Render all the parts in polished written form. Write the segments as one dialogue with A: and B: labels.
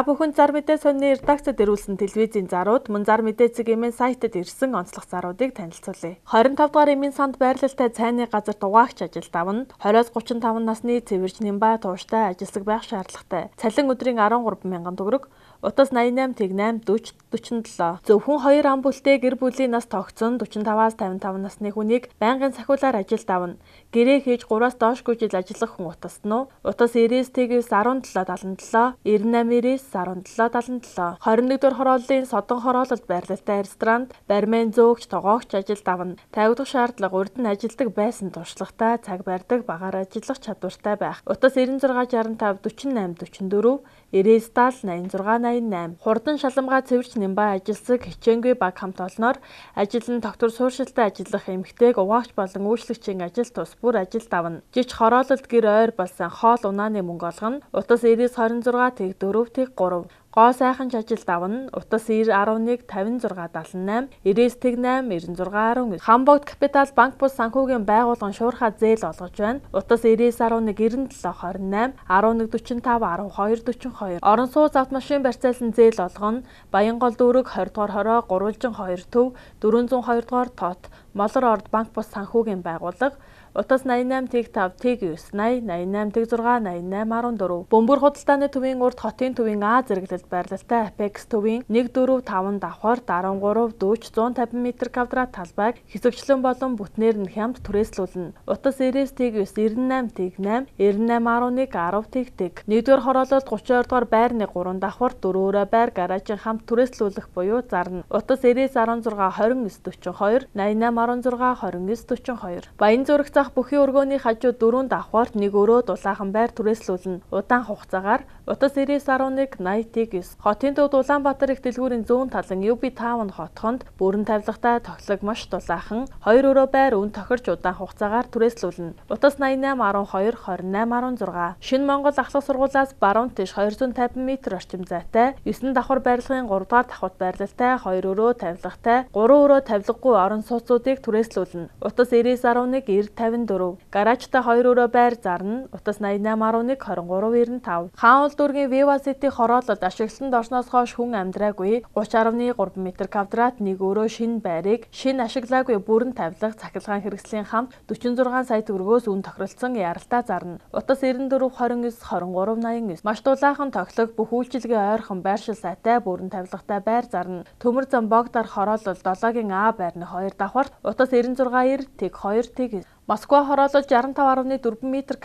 A: Та бүхэн зар мэдээ сонины редакцид ирүүлсэн телевизийн зарууд мөн зар мэдээ цэг эмийн сайтад ирсэн онцлог заруудыг танилцуулъя. 25 дугаар эмийн санд байрлалтай цайны газар дугаагч ажилд авна. 20-35 насны цэвэрч Нямба тууштай ажилсаг байх шаардлагатай. Цалин өдрийн 13 мянган төгрөг. Утас 88 8 40 47. Зөвхөн 2 ам бүлтэй гэр бүлийн нас тогтсон 45-аас 55 насны хүнийг байнгын сахиулаар ажилд авна. Гэрээ хийж 3-аас доошгүй жил ажиллах хүн утасд нь утас 99-ээс 1777 98-ээс 1777. 21 дугаар хорооллын Содон хороололд байрлалтай ресторанд бармен зөөгч тогоогч ажилд авна. Тавигдах шаардлага урд нь ажилдаг байсан туршлагатай цаг барьдаг багаар ажиллах чадвартай байх. Утас 96 65 48 44 90 86 88. Хурдан шаламгаа цэвэрч Нямба ажилсаг хичээнгүй баг хамт олноор ажил нь доктор сууршилтай ажиллах эмэгтэйг угаагч болон үйлчлэгчийн ажил тус бүр ажилд авна. Жиж хороололд гэр ойр болсон хоол унааны мөнгө олгоно. Утас 90 26 4 3. Гоо сайханч ажилд авна. Утас 90 11 56 78 98 96 19. Хамбогд Капитал банк бус санхүүгийн байгууллагын шуурхай зээл олгож байна. Утас 90 11 97 28 11 45 12 42. Орон сууц автомашин барьцаалсан зээл олгоно. Баянгол дүүрэг 20 дугаар хороо гурвалжин 2 төв 402 дугаар тот Молор орд банк бус санхүүгийн байгууллага. Утас 88 5 9 80 88 6 88 14. Бөмбөр худалдааны төвийн урд хотын төвийн А зэрэглэлд байрлалтай Apex төвийн 145 давхар 13 40 150 м2 талбайг хэсэгчлэн болон бүтнээр нь хямд түрээслүүлнэ. Утас 90 98 8 98 11 10 1-р хороололд 32 дугаар байрны 3 давхар 4-өрөө байр гаражийн хамт түрээслүүлэх буюу зарна. Утас 90 16 29 42 88 16 29 42. Баян зүрх зах бүхий өргөөний хажуу 4 давхарт 1 өрөө дулаахан байр түрээслүүлнэ. Удаан хугацаагаар утас 90 11 89. Хотын төвд Улаанбаатар их дэлгүүрийн зүүн талан UB Town хотхонд бүрэн тавилгатай тоглог маш дулаахан 2 өрөө байр өн тохирч удаан хугацаагаар түрээслүүлнэ. Утас 88 12 28 16. Шинэ Монгол ахлах сургуулиас баруун тийш 250 м орчим зайтай 9 давхар байрлалын 3 дугаар давхарт байрлалтай 2 өрөө тавилгатай 3 өрөө тавилгагүй орон сууцуудыг түрээслүүлнэ. Утас 90 11 90 54. Гаражтай 2 өрөө байр зарна. Утас 88 11 23 95. Хаанул дүүргийн Viva City хороололд ашиглалтанд орсноос хойш хүн амьдраагүй 30.3 м2 нэг өрөө шинэ байрыг шинэ ашиглаагүй бүрэн тавилга цахилгаан хэрэгслийн хамт 46 сая төгрөгөөс үн тохиролцсон яралтай зарна. Утас 94 29 23 89. Маш дулаахан тоглог бүх үйлчилгээ ойрхон байршил сайтай бүрэн тавилгатай байр зарна. Төмөр зам Богдар хороололд 7-гийн А байрны 2 давхарт утас 96 90 2 Москва хороолол 65.4 м2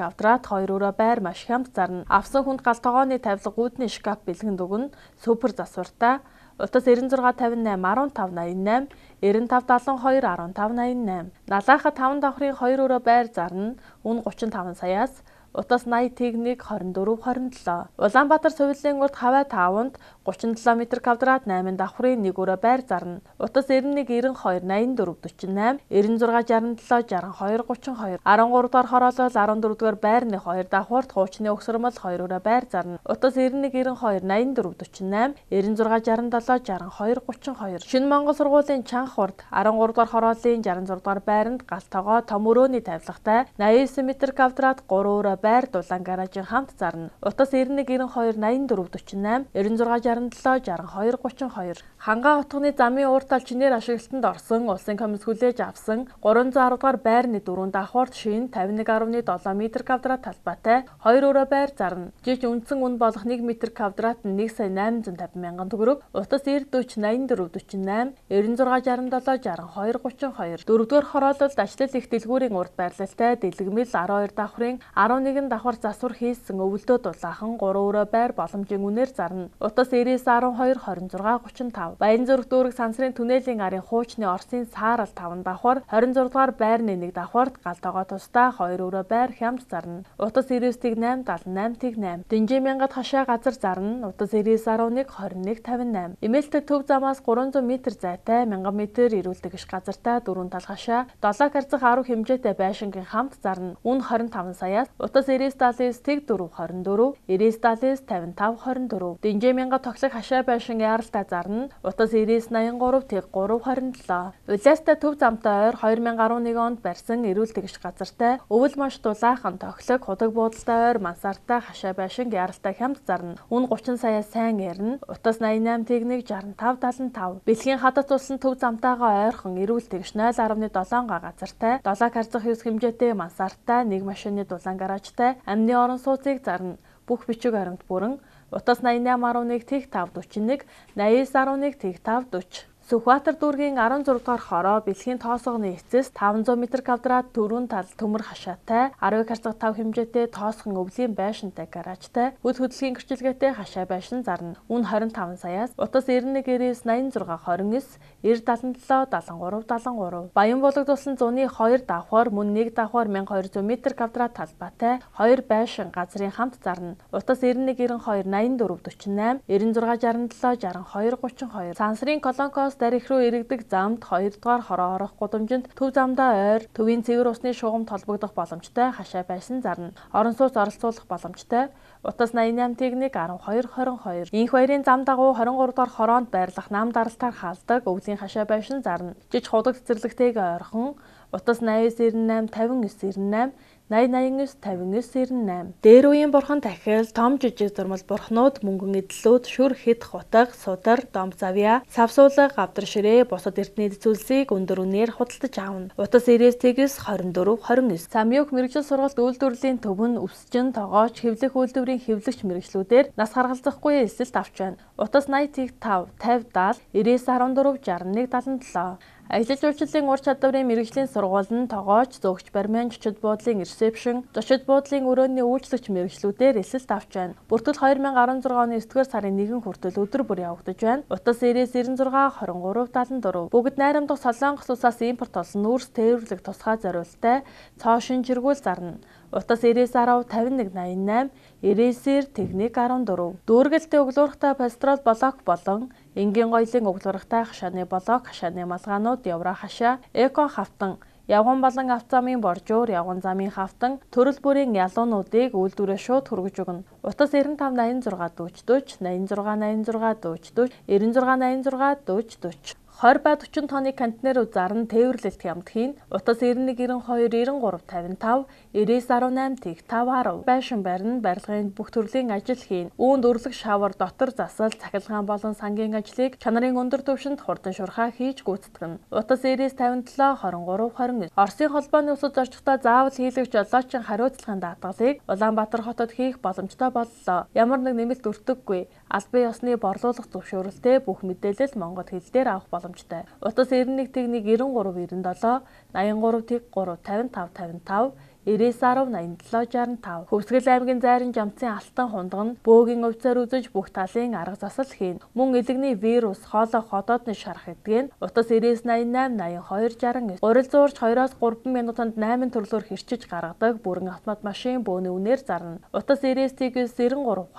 A: 2 өрөө байр маш хямд зарна. Авсан хүнд гал тогооны тавилга үүдний шкаф бэлгэн дүгэн супер засвартай. Утас 96 58 15 88 95 72 15 88. Налааха 5 давхрын 2 өрөө байр зарна. Үн 35 саяас. Утас 80 1 24 27. Улаанбаатар сувилын урд Хавай 5-нд 37 м2 8 давхрын 1 өрөө байр зарна. Утас 91 92 84 48 96 67 62 32. 13 дугаар хороолол 14 дугаар байрны 2 давхарт хуучны өгсөрмөл 2 өрөө байр зарна. Утас 91 92 84 48 96 67 62 32. Шинэ Монгол сургуулийн Чанх урд 13 дугаар хорооллын 66 дугаар байранд гал тогоо том өрөөний тавилгатай 89 м2 3 өрөө байр дулаан гаражийн хамт зарна. Утас 91 92 84 48 96 67 62 32. Хангаа хотгоны замын ууртал чинээр ашиглалтанд орсон улсын комисс хүлээж авсан 310 дугаар байрны 4 давхарт шин 51.7 м2 талбайтай 2 өрөө байр зарна. Жиж үндсэн үн болох 1 м2-т 1 сая 850 мянган төгрөг. Утас 90 40 84 48 96 67 62 32. 4-р хороололд ачлал их дэлгүүрийн урд байрлалтай дэлгэмэл 12 давхрын 11 давхар засвар хийсэн өвөлдөө дулаахан 3 өрөө байр боломжийн үнээр зарна. Утас 90 12 26 35. Баянзүрх дүүрэг сансрын түнэлийн арын хуучны Оросын саарал 5 давхар 26 дугаар байрны 1 давхарт гал тогоо тустай 2 өрөө байр хямд зарна. Утас 99 8 78 8. Динжээ мянгад хашаа газар зарна. Утас 90 11 21 58. Эмээлтэй төв замаас 300 м зайтай 1000 м ирүүлдэг иш газартай 4 тал хашаа 7 гарцах 10 хэмжээтэй байшингийн хамт зарна. Үн 25 саяас. Утас 90 70 4 24 90 70 55 24. Динжээ мянга тоглох хашаа байшин яаралтай зарна. Утас 9983 тэг 327. Улаастай төв замтай ойр 2011 онд барьсан эрүүл тэгш газартай өвөл маш дулаахан тоглох худаг буудалтай ойр мансартай хашаа байшин яаралтай хямд зарна. Үн 30 саяас сайн ярина. Утас 88 тэг 16575. Бэлгийн хадад тулсан төв замтайгаа ойрхон эрүүл тэгш 0.7 га газартай 7 карцах юус хэмжээтэй мансартай нэг машины дулаан гаражтай амны орон сууцыг зарна. Бүх бичиг баримт бүрэн. Утас 8811 тэг 541 8911 тэг 540. Сүхбаатар дүүргийн 16 дугаар хороо бэлгийн тоосгоны эцэс 500 м2 дөрвөн тал төмөр хашаатай 10 карцах 5 хэмжээтэй тоосхон өвлийн байшинтай гаражтай үд хөдөлгөөний гэрчилгээтэй хашаа байшин зарна. Үн 25 саяас. Утас 91 86 29 977 73 73. Баян бологдуулсан зуны 2 давхар мөн 1 давхар 1200 м2 талбайтай 2 байшин газрын хамт зарна. Утас 91 92 84 48 96 67 62 32. Сансрын колонкоос дарих руу иргэдэг замд 2 дугаар хороо орох гудамжинд төв замдаа ойр төвийн цэвэр усны шугам толбогдох боломжтой хашаа байшин зарна. Орон сууц оролцуулах боломжтой. Утас 88 тэг 1 12 22. Инх баярын зам дагуу 23 дугаар хороонд байрлах нам даралтаар хаалдаг өвлийн хашаа байшин зарна. Жиж худаг цэцэрлэгтэйгээ ойрхон. Утас 89 98 59 98 8089 5998. Дээр үеийн бурхан тахил, том жижиг зурмал бурхнууд, мөнгөн эдлүүд, шүр хэд хутаг, судар, дом завья, савсуулга, гавдар ширээ, бусад эрдэнэ зүйлсийг өндөр үнээр худалдаж аавна. Утас 99 24 29. Самюк мэрэгжил сургалт үйлдвэрлэлийн төв нь өсчин, тогооч, хэвлэх үйлдвэрийн хэвлэгч мэрэгчлүүдээр нас харгалзахгүй эсэлт авч байна. Утас 80 5 50 70 99 14 61 77. Ажил жуулчлалын ур чадварын мэрэгжлийн сургууль нь тогооч, зөөгч, баримын зочид буудлын ресепшн, зочид буудлын өрөөний үйлчлэгч мэрэгчлүүдээр эсэлт авч байна. Бүртгэл 2016 оны 9-р сарын 1 хүртэл өдөр бүр явагдаж байна. Утас 96 23 74. Бүгд найрамдах Солонгос улсаас импорт болсон нүүрс тээвэрлэх тусгай зориулалттай цоо шинжиргүүл зарна. Утас 90 10 51 88 99 техник 14. Дүүргэлтэй өглөөрхтэй пастрол блок болон энгийн гоёлын өглөөрхтэй хашааны блок, хашааны малгаанууд, явра хашаа, эко хавтан, явган болон автозамын боржуур, явган замын хавтан, төрөл бүрийн ялуунуудыг үйлдвэрээ шууд хүргэж өгнө. Утас 95 86 40 40 86 86 40 96 86 40 40 20 ба 40 тонны контейнерүүд зарна тээвэрлэлт хямд хийн. Утас 91 92 93 55 99 18 тэг 5 10. Байшин барина, барилгын бүх төрлийн ажил хийн. Үүнд өрлөг шавар, дотор засал, цахилгаан болон сангийн ажлыг чанарын өндөр түвшинд хурдан шурхаа хийж гүйцэтгэнэ. Утас 97 27 23 29. Оросын холбооны усад зорчихдоо заавал хийлгэж жолоочийн хариуцлагын даатгалыг Улаанбаатар хотод хийх боломжтой боллоо. Ямар нэг нэмэлт өртөггүй. Албан ёсны борлуулах зөвшөөрөлтэй бүх мэдээлэл монгол хэл дээр авах боломжтой. Утас 91 тэг 1 93 97 83 тэг 3 55 55 99 10 87 65. Хөвсгөл аймгийн Зайран жамцын алтан хундаг нь бөөгийн увцаар үзэж бүх талын арга засал хийн. Мөн элэгний вирус, хоолой ходоодны шарах эдгээр утас 99 88 82 69. Гурил зуурч 2-оос 3 минутанд 8 төрлөөр хэрчиж гаргадаг бүрэн автомат машин бөөний үнээр зарна. Утас 99 93 24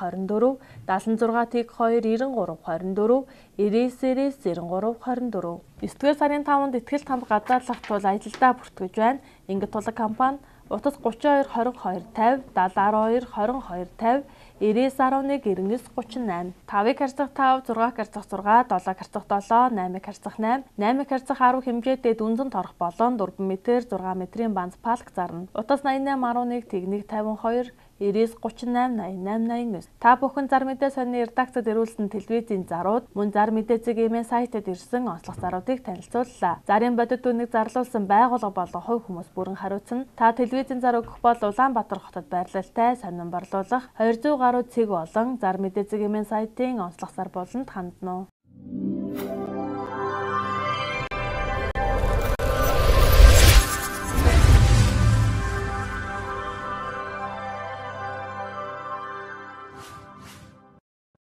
A: 76 тэг 2 93 24 99 93 24. 9-р сарын 5-нд ихтгэл тамга гадаалах тул ажилдаа бүртгэж байна. Ингээд тулаг компани Утас 32 22 50 70 12 22 50 99 11 99 38. 5 карцах 5 6 карцах 6 7 карцах 7 8 карцах 8 8 карцах 10 хэмжээтэй дүнзэн торох болон 4 м 6 метрийн банц палк зарна. Утас 88 11 тэг 1 52 99 38 88 89. Та бүхэн зар мэдээ сонины редакцид ирүүлсэн телевизийн зарууд мөн зар мэдээ цэгийн сайтад ирсэн онцлог заруудыг танилцууллаа. Зарын бодит үнэг зарлуулсан байгууллага болон хувь хүмүүс бүрэн хариуцна. Та телевизийн зар өгөх бол Улаанбаатар хотод байрлалтай сонин борлуулах 200 гаруй цэг болон зар мэдээ цэгийн сайтын онцлог зар болонд хандна уу.